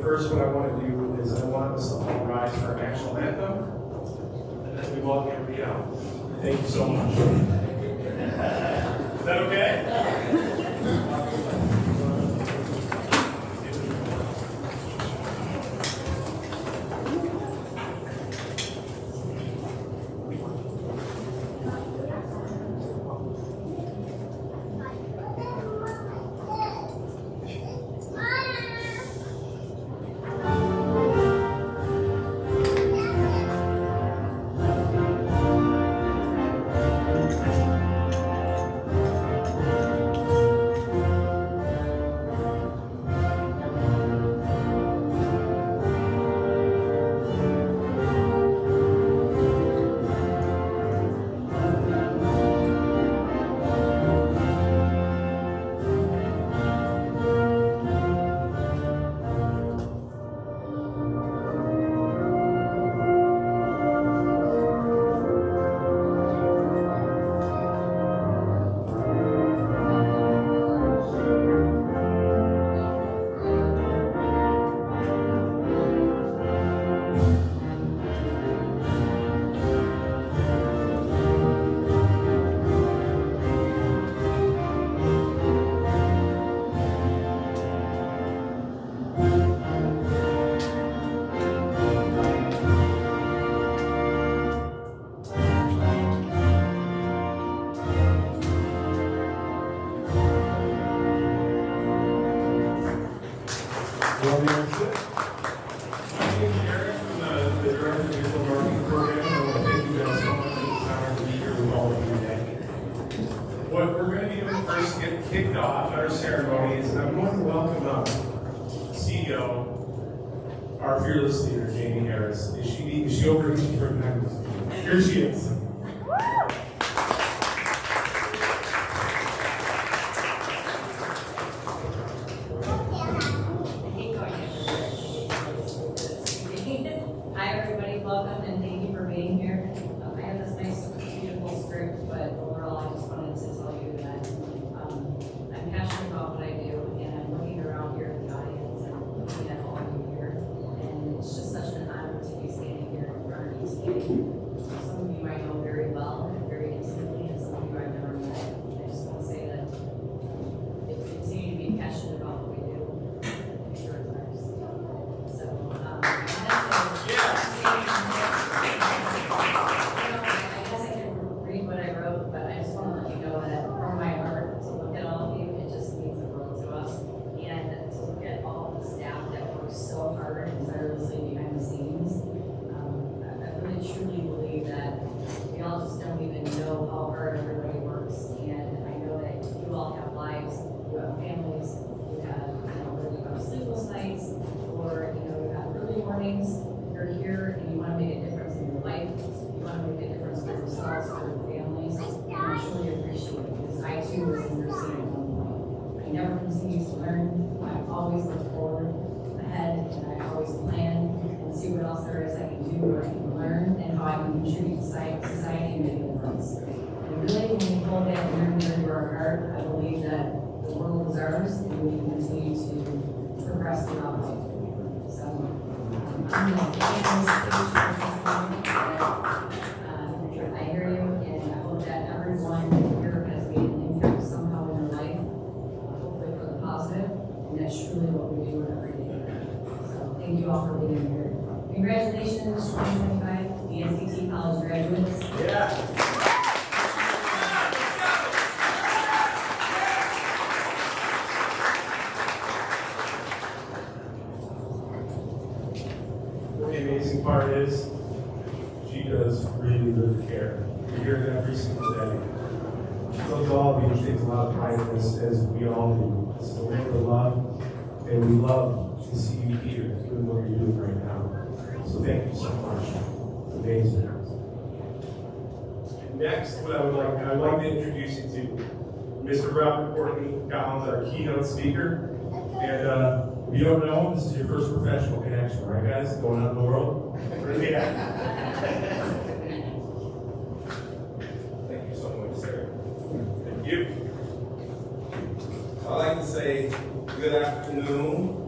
First, what I want to do is I want us to all rise for our national anthem, and then we welcome everybody out. Thank you so much. Is that okay? What we're going to be doing first to get kicked off our ceremony is I'm going to welcome CEO, our fearless leader, Jamie Harris. Is she over here? She's right behind us. Here she is. Hi everybody, welcome and thank you for being here. I have this nice, beautiful script, but overall I just wanted to tell you that I'm passionate about what I do, and I'm looking around here at the audience and looking at all of you here, and it's just such an honor to be standing here in front of you today. Some of you I know very well, very intimately, and some of you I've never met. I just want to say that if you continue to be passionate about what we do, the future is ours. So, what I wrote, but I just want to let you know that from my heart, to look at all of you, it just means the world to us. And to look at all the staff that works so hard and tirelessly behind the scenes, I really truly believe that we all just don't even know how hard everybody works. And I know that you all have lives, you have families, you have, whether you have sleepless nights or, you have early mornings. You're here and you want to make a difference in your life. You want to make a difference for yourselves, for your families. And I truly appreciate it because I too was in your seat at one point. I never continue to learn. I always look forward ahead and I always plan and see what else there is I can do, or I can learn, and how I can contribute to society and make a difference. And really, when we hold that near to our heart, I believe that the world is ours and we can continue to progress throughout life. So, I'm going to I hear you, and I hope that everyone here has made an impact somehow in their life, hopefully for the positive, and that's truly what we do every day. So thank you all for being here. Congratulations, 2025 DSDT college graduates. Yeah. The amazing part is she does really, really care. We hear it every single day. She loves all of you. She takes a lot of pride in this, as we all do. It's the way of love, and we love to see you here doing what you're doing right now. So thank you so much. It's amazing. next, I'd like to introduce you to Mr. Robert Courtney Collins, our keynote speaker. And if you don't know him, this is your first professional connection, right, guys? Going out in the world. Yeah. Thank you so much, sir. Thank you. I'd like to say good afternoon.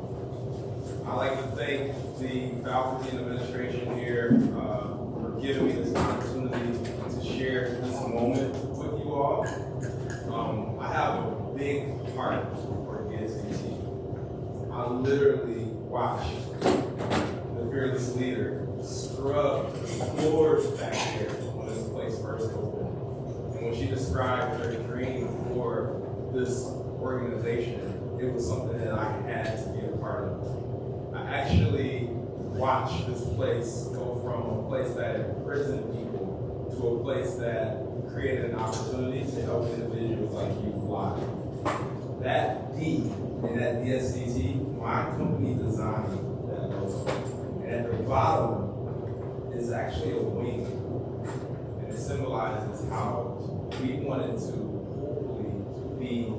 I'd like to thank the faculty and administration here for giving me this opportunity to share this moment with you all. I have a big heart for DSDT. I literally watched the fearless leader scrub the floors back here when this place first opened. And when she described her dream for this organization, it was something that I had to be a part of. I actually watched this place go from a place that imprisoned people to a place that created an opportunity to help individuals like you fly. That D in that DSDT, my company designed that logo. And at the bottom is actually a wing. And it symbolizes how we wanted to hopefully be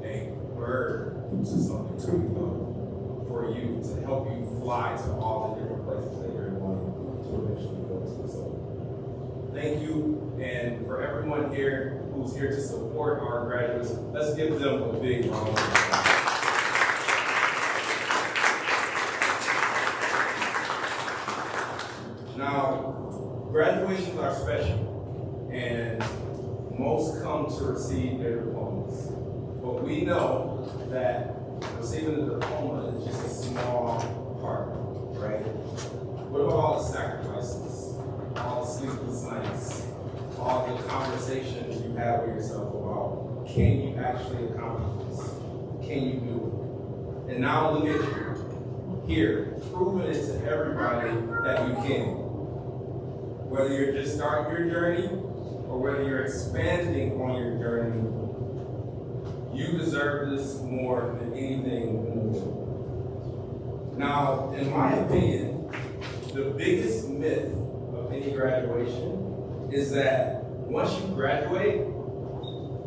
a bird to something to go for you, to help you fly to all the different places that you're wanting to eventually go to. So thank you, and for everyone here who's here to support our graduates, let's give them a big round of applause. Now, graduations are special, and most come to receive their diplomas. But we know that receiving a diploma is just a small part, right? What about all the sacrifices, all the sleepless nights, all the conversations you have with yourself about, can you actually accomplish this? Can you do it? And now look at you, here, proving it to everybody that you can. Whether you're just starting your journey, or whether you're expanding on your journey, you deserve this more than anything in the world. Now, in my opinion, the biggest myth of any graduation is that once you graduate,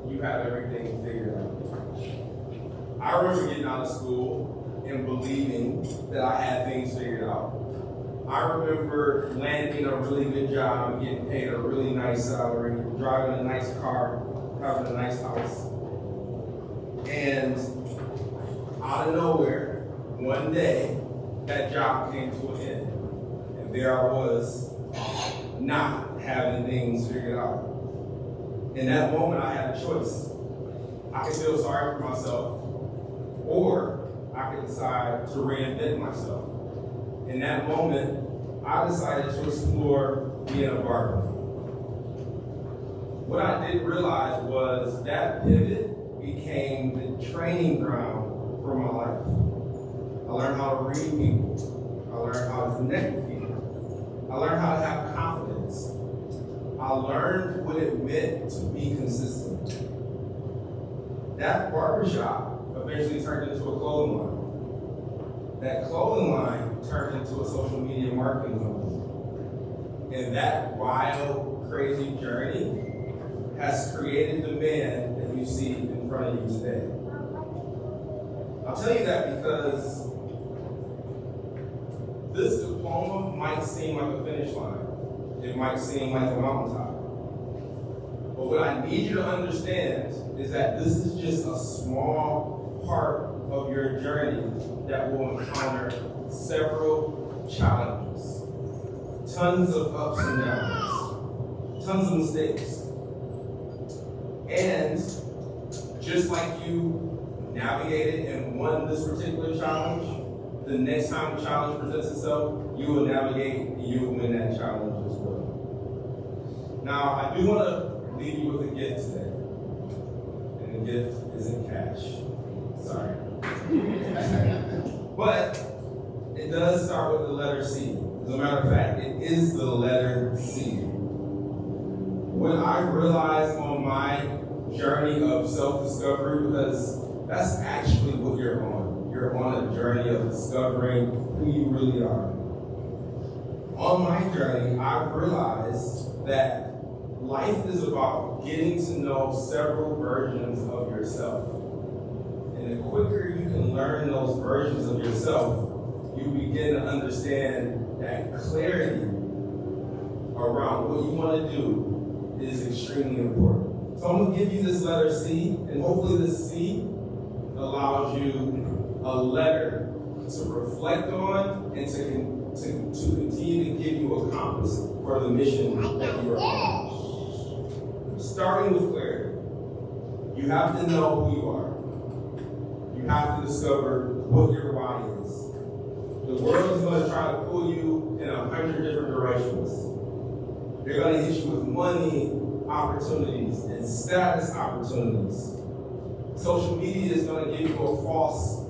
you have everything figured out. I remember getting out of school and believing that I had things figured out. I remember landing a really good job, getting paid a really nice salary, driving a nice car, having a nice house. And out of nowhere, one day, that job came to an end. And there I was, not having things figured out. In that moment, I had a choice. I could feel sorry for myself, or I could decide to reinvent myself. In that moment, I decided to explore being a barber. What I didn't realize was that pivot became the training ground for my life. I learned how to read people. I learned how to connect with people. I learned how to have confidence. I learned what it meant to be consistent. That barbershop eventually turned into a clothing line. That clothing line turned into a social media marketing company. And that wild, crazy journey has created the man that you see in front of you today. I'll tell you that because this diploma might seem like a finish line. It might seem like a mountaintop. But what I need you to understand is that this is just a small part of your journey that will encounter several challenges, tons of ups and downs, tons of mistakes. And just like you navigated and won this particular challenge, the next time the challenge presents itself, you will navigate and you will win that challenge as well. Now, I do want to leave you with a gift today. And the gift isn't cash. Sorry. But it does start with the letter C. As a matter of fact, it is the letter C. What I realized on my journey of self-discovery, because that's actually what you're on. You're on a journey of discovering who you really are. On my journey, I realized that life is about getting to know several versions of yourself. And the quicker you can learn those versions of yourself, you begin to understand that clarity around what you want to do is extremely important. So I'm going to give you this letter C, and hopefully this C allows you a letter to reflect on and to continue to give you a compass for the mission that you are on. Starting with clarity, you have to know who you are. You have to discover what your why is. The world is going to try to pull you in 100 different directions. They're going to hit you with money opportunities and status opportunities. Social media is going to give you a false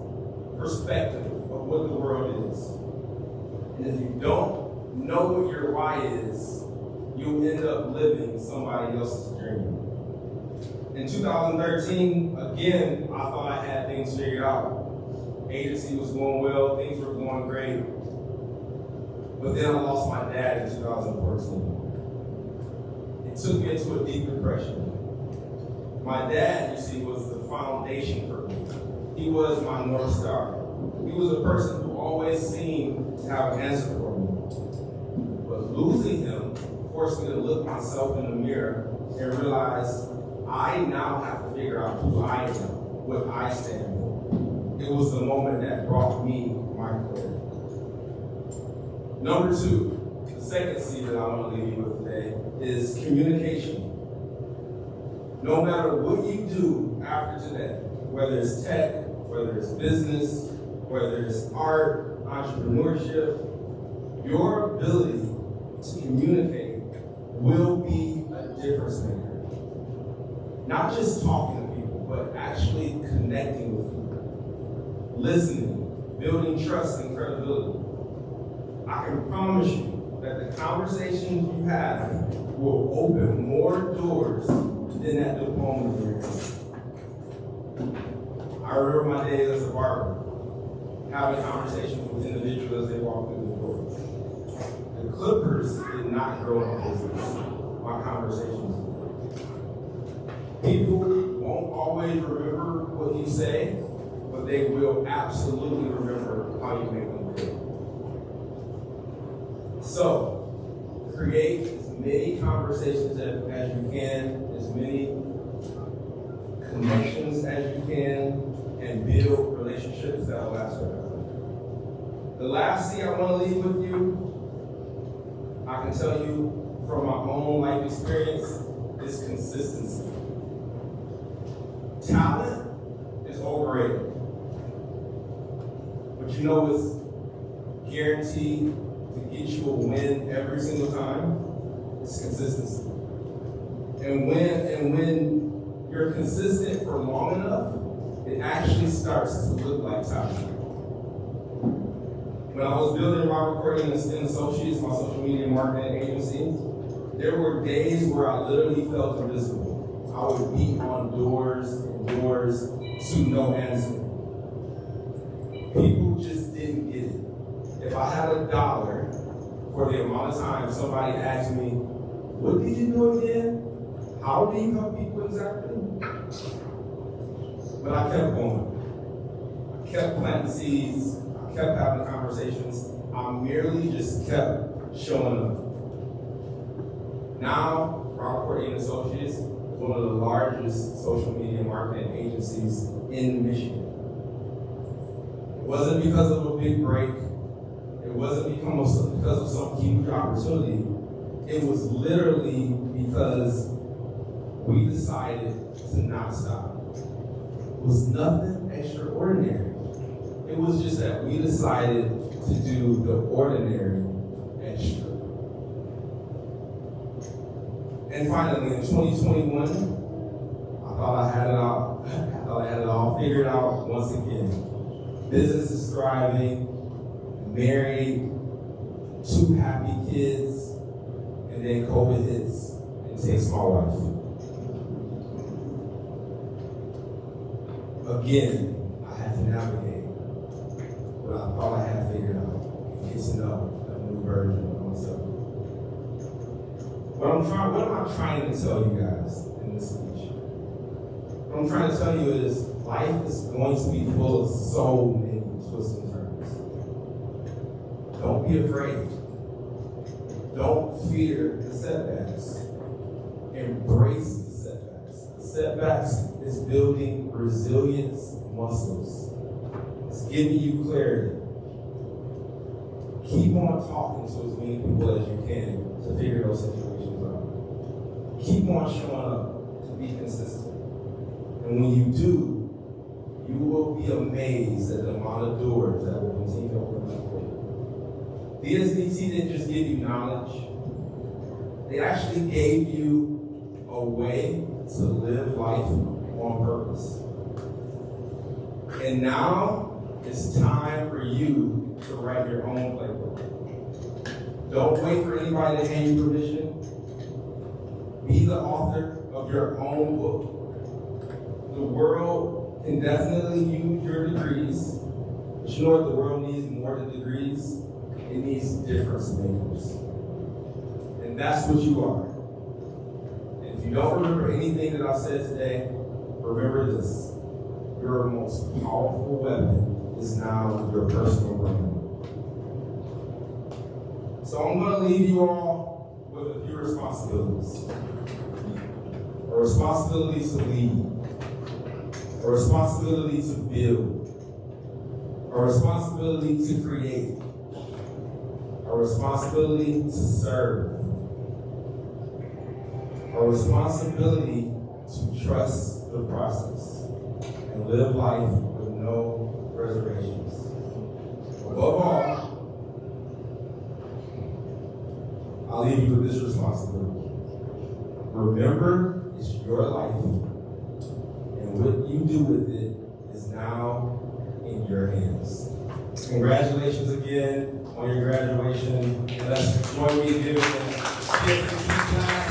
perspective of what the world is. And if you don't know what your why is, you'll end up living somebody else's dream. In 2013, again, I thought I had things figured out. Agency was going well, things were going great. But then I lost my dad in 2014. It took me into a deep depression. My dad, you see, was the foundation for me. He was my North Star. He was a person who always seemed to have an answer for me. But losing him forced me to look myself in the mirror and realize I now have to figure out who I am, what I stand for. It was the moment that brought me my clarity. Number two, the second C that I want to leave you with today is communication. No matter what you do after today, whether it's tech, whether it's business, whether it's art, entrepreneurship, your ability to communicate will be a difference maker. Not just talking to people, but actually connecting with people. Listening, building trust and credibility. I can promise you that the conversations you have will open more doors than that diploma in your hand. I remember my days as a barber, having conversations with individuals as they walk through the doors. The Clippers did not grow in business. My conversations did. People won't always remember what you say, but they will absolutely remember how you make them feel. So, create as many conversations as you can, as many connections as you can, and build relationships that will last forever. The last thing I want to leave with you, I can tell you from my own life experience, is consistency. Talent is overrated. But you know it's guaranteed to get you a win every single time? It's consistency. And when you're consistent for long enough, it actually starts to look like talent. When I was building Robert Courtney and Associates, my social media marketing agency, there were days where I literally felt invisible. I would beat on doors and doors to no answer. People just didn't get it. If I had $1 for the amount of time somebody asked me, what did you do again? How do you help people exactly? But I kept going. I kept planting seeds. I kept having conversations. I merely just kept showing up. Now, Robert Courtney and Associates is one of the largest social media marketing agencies in Michigan. It wasn't because of a big break. It wasn't because of some huge opportunity. It was literally because we decided to not stop. It was nothing extraordinary. It was just that we decided to do the ordinary extra. And finally, in 2021, I thought I had it all figured out once again. Business is thriving, married, 2 happy kids, and then COVID hits and takes my wife. Again, I had to navigate what I thought I had figured out and get to know a new version of myself. What am I trying to tell you guys in this speech? What I'm trying to tell you is life is going to be full of so many twists and turns. Don't be afraid. Don't fear the setbacks. Embrace the setbacks. The setbacks is building resilience muscles. It's giving you clarity. Keep on talking to as many people as you can to figure those situations out. Keep on showing up to be consistent. And when you do, you will be amazed at the amount of doors that will continue to open up for you. DSDT didn't just give you knowledge. They actually gave you a way to live life on purpose. And now it's time for you to write your own playbook. Don't wait for anybody to hand you permission. Be the author of your own book. The world can definitely use your degrees, but you know what the world needs more than degrees? It needs difference makers. And that's what you are. And if you don't remember anything that I said today, remember this. Your most powerful weapon is now your personal brand. So I'm going to leave you all with a few responsibilities. A responsibility to lead. A responsibility to build. A responsibility to create. A responsibility to serve. A responsibility to trust the process and live life with no reservations. Above all, I'll leave you with this responsibility. Remember, it's your life, and what you do with it is now in your hands. Congratulations again on your graduation. And let's join me in giving them DSDT class.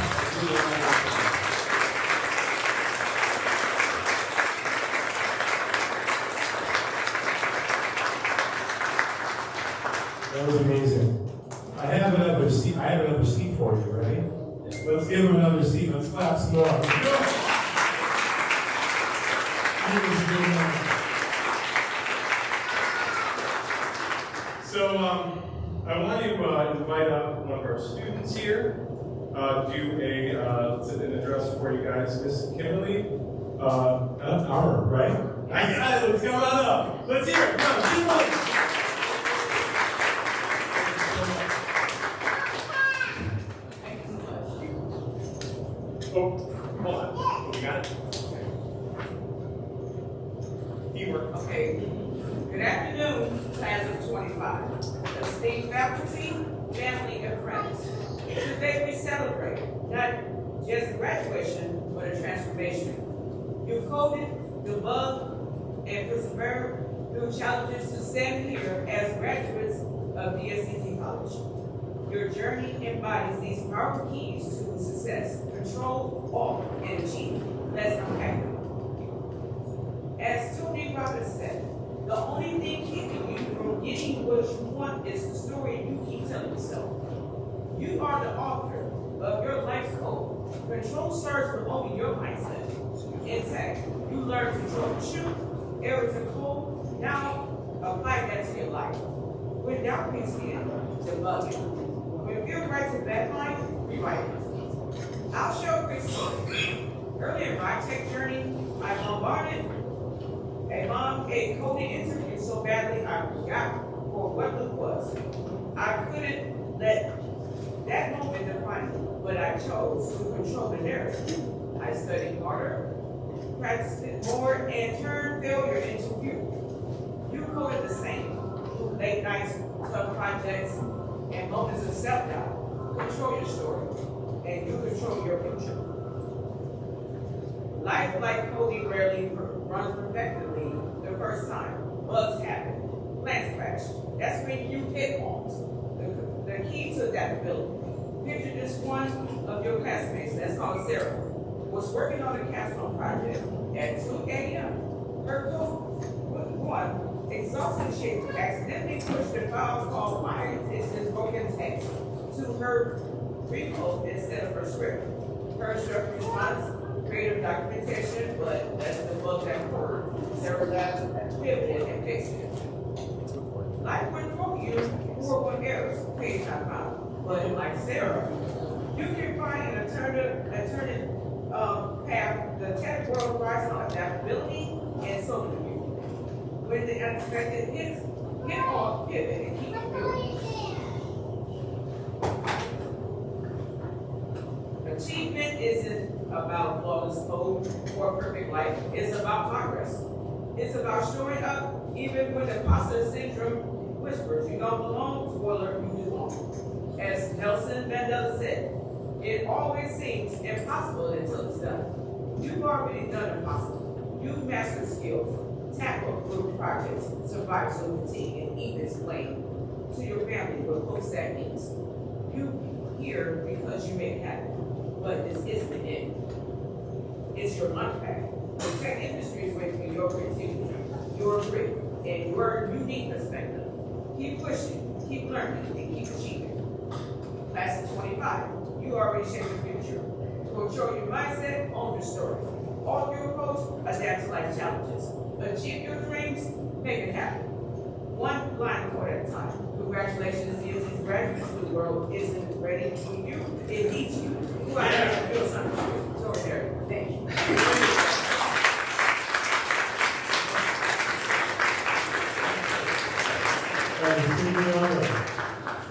That was amazing. I have another seat for you, ready? Let's give him another seat. Let's clap some more. So I want to invite up one of our students here, do an address for you guys. Miss Kimberly Armour, right? I got it. Let's come on up. Let's hear it. Come on, Kimberly. Oh, hold on. We got it. Teamwork. Okay. Good afternoon, class of 25. Esteemed faculty, family, and friends. Today we celebrate not just graduation, but a transformation. You've coded, debugged, and persevered through challenges to stand here as graduates of DSDT College. Your journey embodies these powerful keys to success: control, walk, and achieve. Let's unpack them. As Tony Robbins said, the only thing keeping you from getting what you want is the story you keep telling yourself. You are the author of your life's code. Control starts with owning your mindset intact. You learn to troubleshoot, errors are cold. Now apply that to your life. When doubt creeps in, debug it. When fear writes a bad line, rewrite it. I'll show a quick story. Early in my tech journey, I bombarded a coding interview so badly I forgot for what it was. I couldn't let that moment define me, but I chose to control the narrative. I studied harder, practiced it more, and turned failure into fuel. You coded the same. Late nights, tough projects, and moments of self-doubt. Control your story, and you control your future. Life, like coding, rarely runs perfectly the first time. Bugs happen, plans crash. That's when you hit homes. The key to adaptability. Picture this one of your classmates, that's called Sarah, was working on a capstone project at 2 a.m. Her code was one, exhausted, she accidentally pushed a file called my existence broken text to her remote instead of her script. Her instructor response, creative documentation, but that's the bug that word. Sarah left, pivoted, and fixed it. Life would throw you horrible errors, page not found. But like Sarah, you can find an alternative path. The tech world thrives on adaptability and social media. When the unexpected hits, get off, pivot, and keep it moving. Achievement isn't about flawless code or a perfect life. It's about progress. It's about showing up even when the imposter syndrome whispers, you don't belong, spoiler, you belong. As Nelson Mandela said, it always seems impossible until it's done. You've already done impossible. You've mastered skills, tackled group projects, survived some fatigue, and even explained to your family what folks that means. You here because you made it happen. But this isn't the end. It's your launch pad. The tech industry is waiting for your creativity, your grit, and your unique perspective. Keep pushing, keep learning, and keep achieving. Class of 25, you already shaped your future. Control your mindset, own your story. All your approach, adapt to life challenges. Achieve your dreams, make it happen. One blind quote at a time. Congratulations, DSDT graduates. The world isn't ready for you, it needs you. Who I am, feel something. So there, thank you.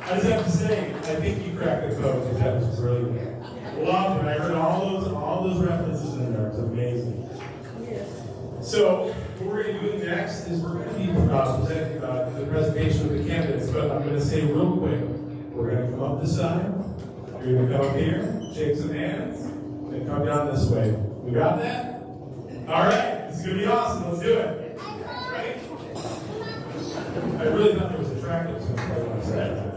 I just have to say, I think you cracked the code because that was brilliant. Loved it. I heard all those references in there. It's amazing. So what we're going to do next is we're going to be presenting the presentation of the candidates. But I'm going to say real quick, we're going to come up this side. You're going to come up here, shake some hands, and come down this way. We got that? All right. This is going to be awesome. Let's do it. Ready? I really thought there was a track that was going to play on set.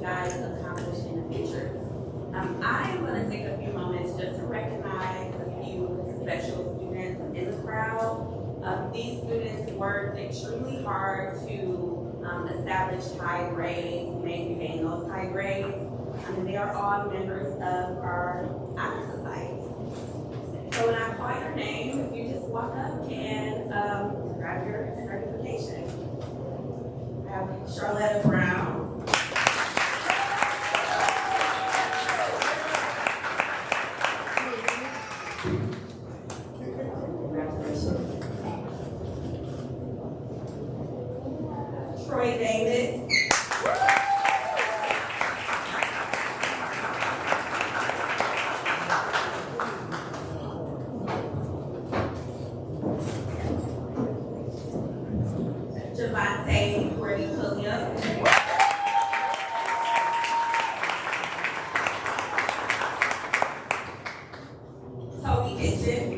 you guys accomplish in the future. I am going to take a few moments just to recognize a few special students in the crowd. These students worked extremely hard to establish high grades, maintain those high grades. They are all members of our honor society. So when I call your name, if you just walk up and grab your certification. I have Charlotta Brown. Congratulations. Troy Davis. Javante Cordy-Puglia. Toby Kitchen.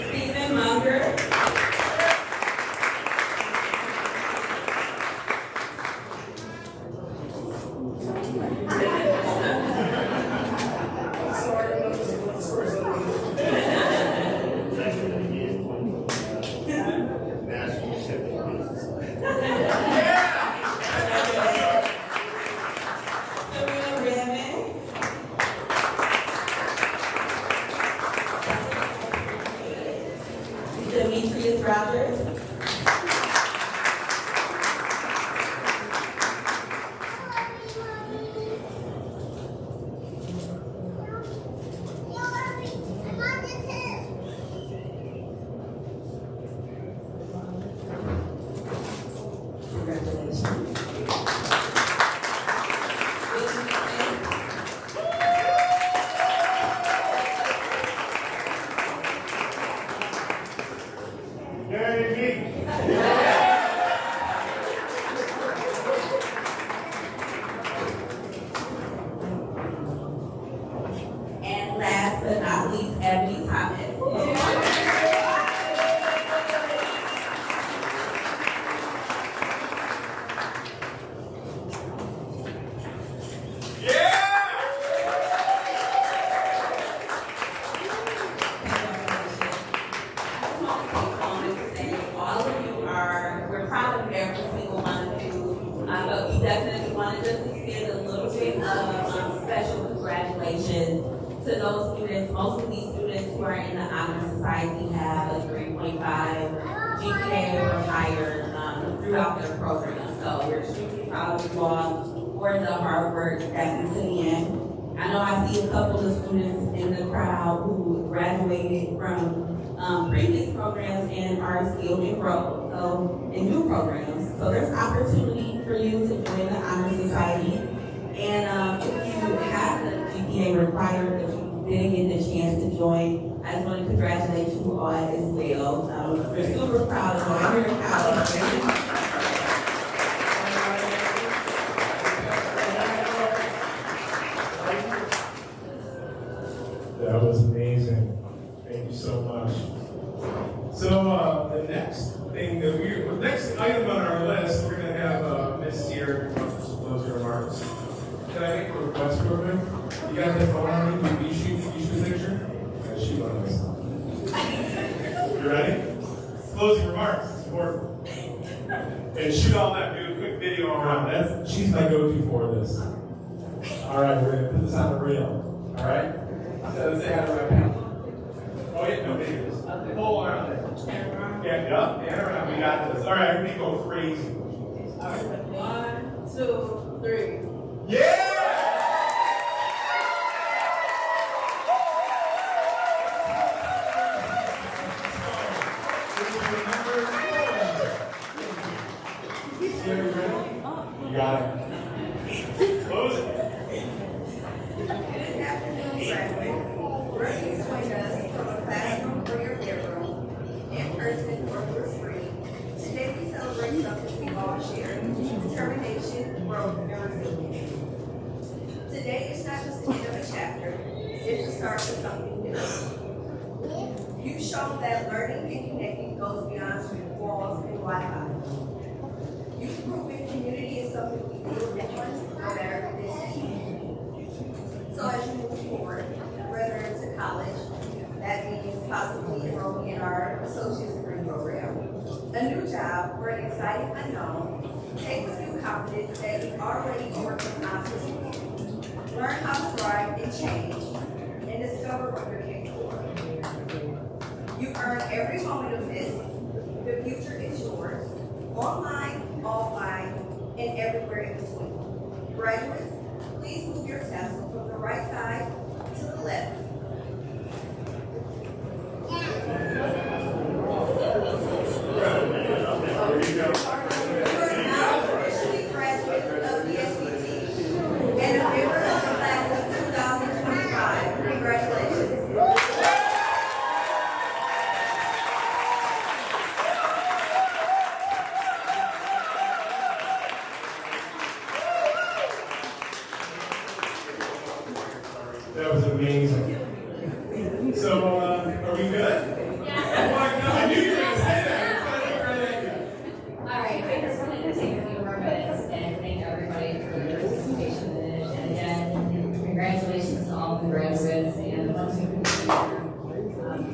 Stephen Munger. Demetrius Rogers. Congratulations. And last but not least, Ebony Thomas. We're proud of every single one of you, but we definitely want to just extend a little bit of special congratulations to those students. Most of these students who are in the Honor Society have a 3.5 GPA or higher throughout their program. So we're extremely proud of you all for the hard work that you put in. I know I see a couple of students in the crowd who graduated from previous programs and are still enrolled, in new programs. So there's opportunity for you to join the Honor Society. And if you have the GPA required but you didn't get the chance to join, I just want to congratulate you all as well. We're super proud of you. We're proud of you. That was amazing. Thank you so much. So the next thing that the next item on our list, we're going to have Miss here come up with some closing remarks. Can I make a request real quick? You got that phone on you? You shoot a picture? I shoot on myself. You ready? Closing remarks. It's important. And shoot all that. Do a quick video around. She's my go-to for this. All right, we're going to put this on the reel. All right? So let's say how to wrap it up. Oh, yeah, no, maybe this. Whole arm there. Yeah, up and around. We got this. All right, we go crazy. All right, 1, 2, 3. Yeah! You got it. Close it. Good afternoon, graduates. We're here to join us from a classroom or your bedroom, in person or through screen. Today we celebrate something we all share: determination, growth, and resilience. You've shown that learning and connecting goes beyond walls and Wi-Fi. You've proven community is something we build on no matter the distance. So as you move forward, whether it's to college, that means possibly enrolling in our associate's degree program, a new job, or an exciting unknown, take with you confidence that you've already overcome obstacles. Learn how to thrive and change, and discover what you're capable of. You earn every moment of this. The future is yours, online, offline, and everywhere in between. Graduates, please move your tassel from the right side to the left. You are now officially graduates of DSDT and a member of the class of 2025. Congratulations. That was amazing. So, are we good? Yeah. Oh my God, I knew you were going to say that. All right, I just wanted to take a few more minutes and thank everybody for their participation in it. And again, congratulations to all the graduates and the ones who couldn't be here.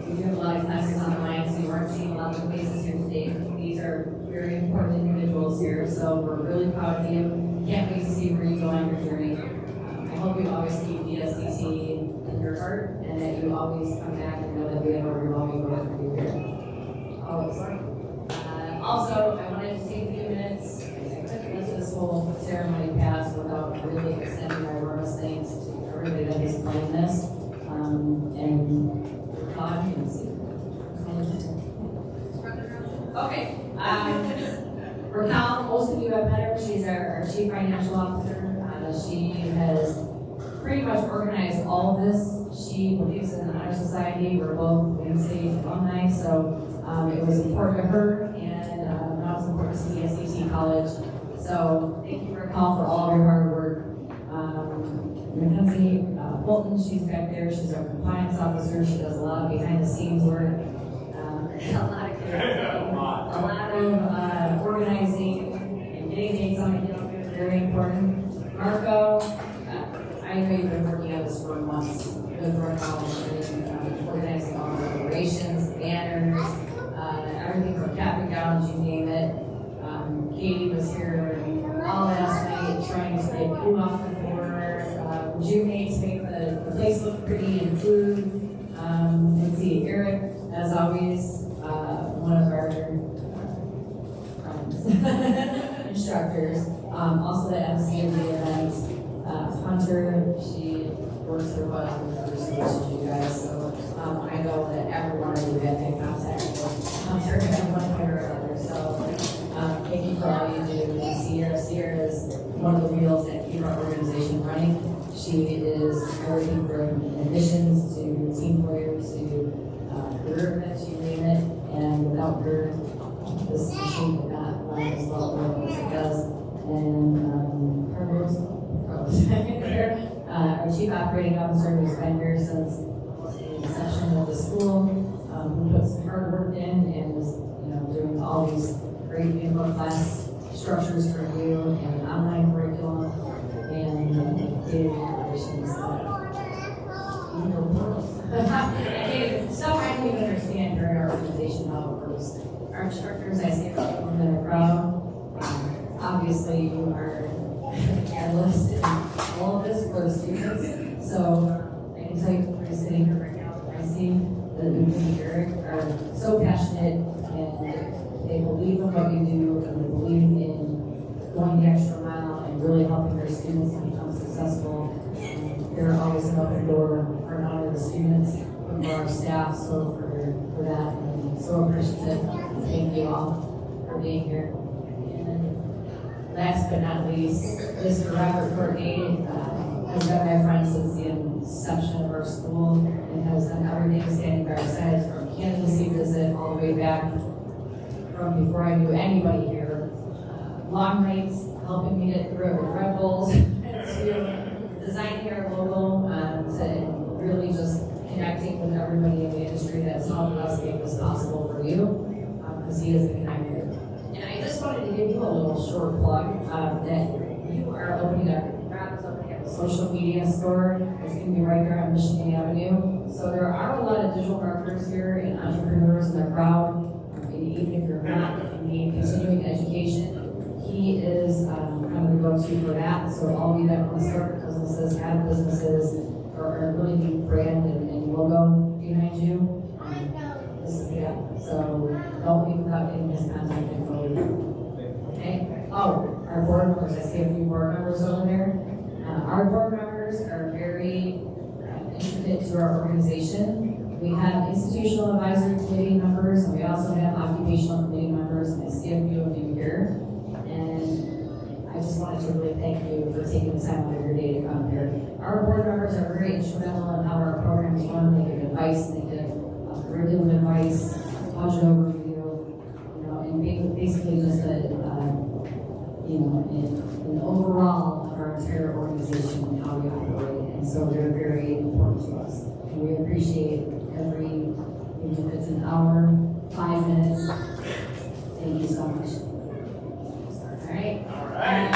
We do have a lot of classes online, so you aren't seeing a lot of faces here today. These are very important individuals here, so we're really proud of you. Can't wait to see where you go on your journey. I hope you always keep DSDT in your heart and that you always come back and know that we have a revolving door for you here. Always. Also, I wanted to take a few minutes. I couldn't let this whole ceremony pass without really extending my warmest thanks to everybody that has planned this. And God can see. Okay. Raquel, most of you have met her. She's our Chief Financial Officer. She has pretty much organized all of this. She believes in the Honor Society. We're both Wayne State alumni, so it was important to her, and that was important to DSDT College. So thank you, Raquel, for all of your hard work. Mackenzie Fulton, she's back there. She's our compliance officer. She does a lot of behind-the-scenes work. A lot of organizing and getting things on the calendar. Very important. Marco, I know you've been working on this for months with Raquel and organizing all the operations, banners, everything from cap and gowns, you name it. Katie was here all last night trying to get food off the floor, rejuvenate to make the place look pretty and food. Let's see, Eric, as always, one of our instructors. Also the MC of the event, Hunter, she works her butt off with you guys, so I know that everyone of you have been in contact with Hunter in one way or another. So thank you for all you do. Sierra is one of the wheels that keep our organization running. She is everything from admissions to team players to career events, you name it. And without her, this machine would not run as well as it does. And Carlos, our Chief Operating Officer, who's been here since the inception of the school, who put some hard work in and is doing all these great info class structures for you and online curriculum and data operations. So I don't even understand during our organization how it works. Our instructors, I see a couple of them in a crowd. Obviously, you are analysts in all of this for the students. So I can tell you, we're sitting here right now, I see that you and Eric are so passionate and they believe in what you do and they believe in going the extra mile and really helping their students become successful. They're always an open door for not only the students, but for our staff. So for that, I'm so appreciative. Thank you all for being here. And last but not least, Mr. Robert Courtney has been my friend since the inception of our school and has done everything standing by our sides from candidacy visit all the way back from before I knew anybody here. Long nights, helping me get through it with Red Bulls, to designing our logo, to really just connecting with everybody in the industry that's helped us make this possible for you, because he is the connector. And I just wanted to give you a little short plug that you are opening up a social media store. It's going to be right there on Michigan Avenue. So there are a lot of digital marketers here and entrepreneurs in the crowd. And even if you're not, if you need continuing education, he is kind of the go-to for that. So all of you that want to start businesses, have businesses, or really need brand and logo behind you, this is the app. So don't leave without getting his contact info. Okay? Oh, our board members. I see a few board members over there. Our board members are very intricate to our organization. We have institutional advisory committee members, and we also have occupational committee members, and I see a few of you here. And I just wanted to really thank you for taking the time out of your day to come here. Our board members are very instrumental in how our programs run. They give advice, they give curriculum advice, budget overview, and basically just an overall of our entire organization and how we operate. And so they're very important to us. And we appreciate every, if it's an hour, 5 minutes, thank you so much. All right? All right.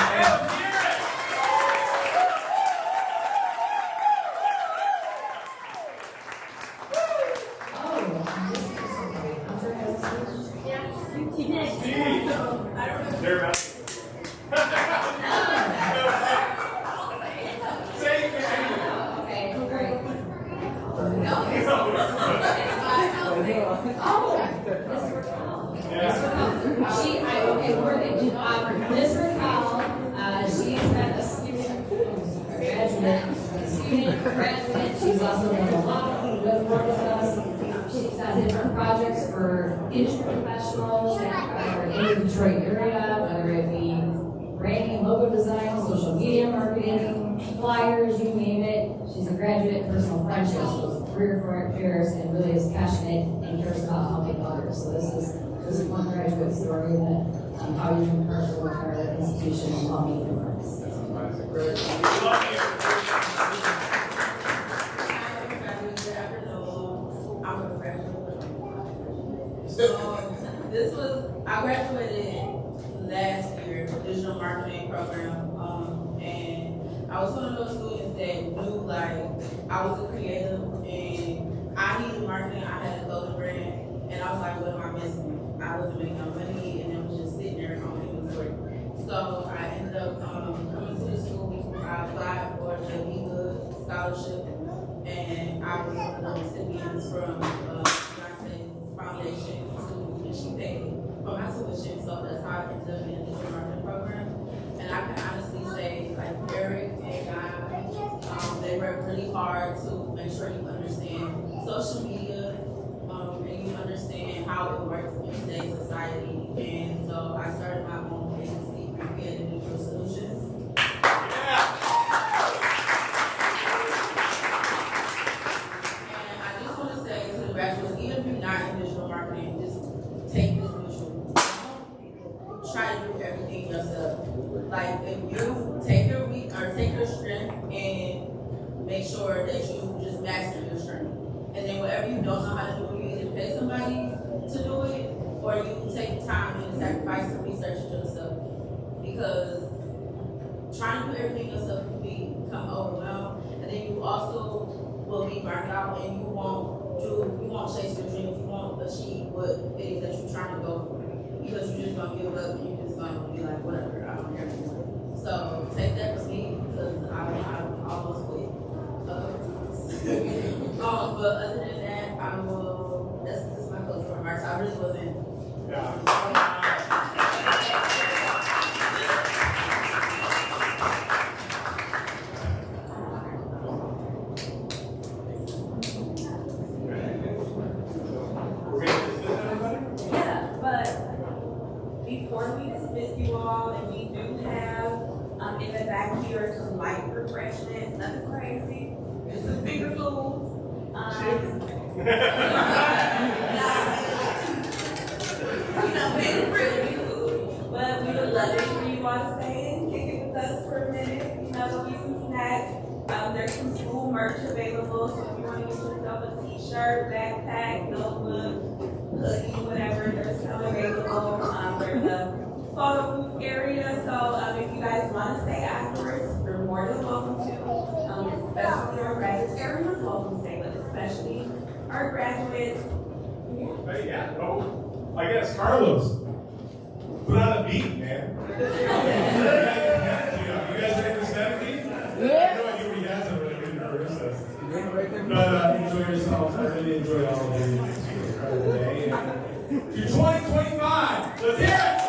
She's also done a lot of work with us. She's done different projects for industry professionals that are in the Detroit area, whether it be branding, logo design, social media marketing, flyers, you name it. She's a graduate in personal friendships, career affairs, and really is passionate and cares about helping others. So this is one graduate story that how you can partner with our institution and help make a difference. I graduated last year from digital marketing program, and I was one of those students that knew I was a creative and I needed marketing. I had a clothing brand, and I was like, what am I missing? I wasn't making no money, and it was just sitting there on inventory. So I ended up coming to the school. I applied for the Good scholarship, and I was one of the recipients from United Foundation and she paid for my tuition, so that's how I ended up in the digital marketing program. And I can honestly say, Eric and God, they work really hard to make sure you understand social media, and you understand how it works in today's society. And so I started my own agency, Creative Digital Solutions. And I just want to say to the graduates, even if you're not in digital marketing, just take this with you. Don't try to do everything yourself. If you take your week or take your strength and make sure that you just master your strength. And then whatever you don't know how to do, you either pay somebody to do it or you take time and sacrifice to research it yourself. Because trying to do everything yourself can become overwhelmed, and then you also will be burnt out and you won't chase your dreams, you won't achieve what it is that you're trying to go for. Because you're just gonna give up and you're just gonna be like, whatever, I don't care anymore. So take that with me because I almost quit. But other than that, that's my closing remarks. I really wasn't. Yeah, but before we dismiss you all, and we do have in the back here some light refreshments, nothing crazy, just some finger foods. But we would love it for you all to stay and kick it with us for a minute. There'll be some snacks. There's some school merch available, so if you want get yourself a t-shirt, backpack, notebook, hoodie, whatever. They're still available. There's a photo booth area, so if you guys want to stay afterwards, you're more than welcome to. Especially our graduates, everyone's welcome to stay, but especially our graduates. Hey, yeah, no, I guess Carlos, put on a beat, man. You guys ready for 70? Yeah. I know I he has, I'm really nervous. But enjoy yourselves. I really enjoyed all of you today. And to 2025, let's hear it!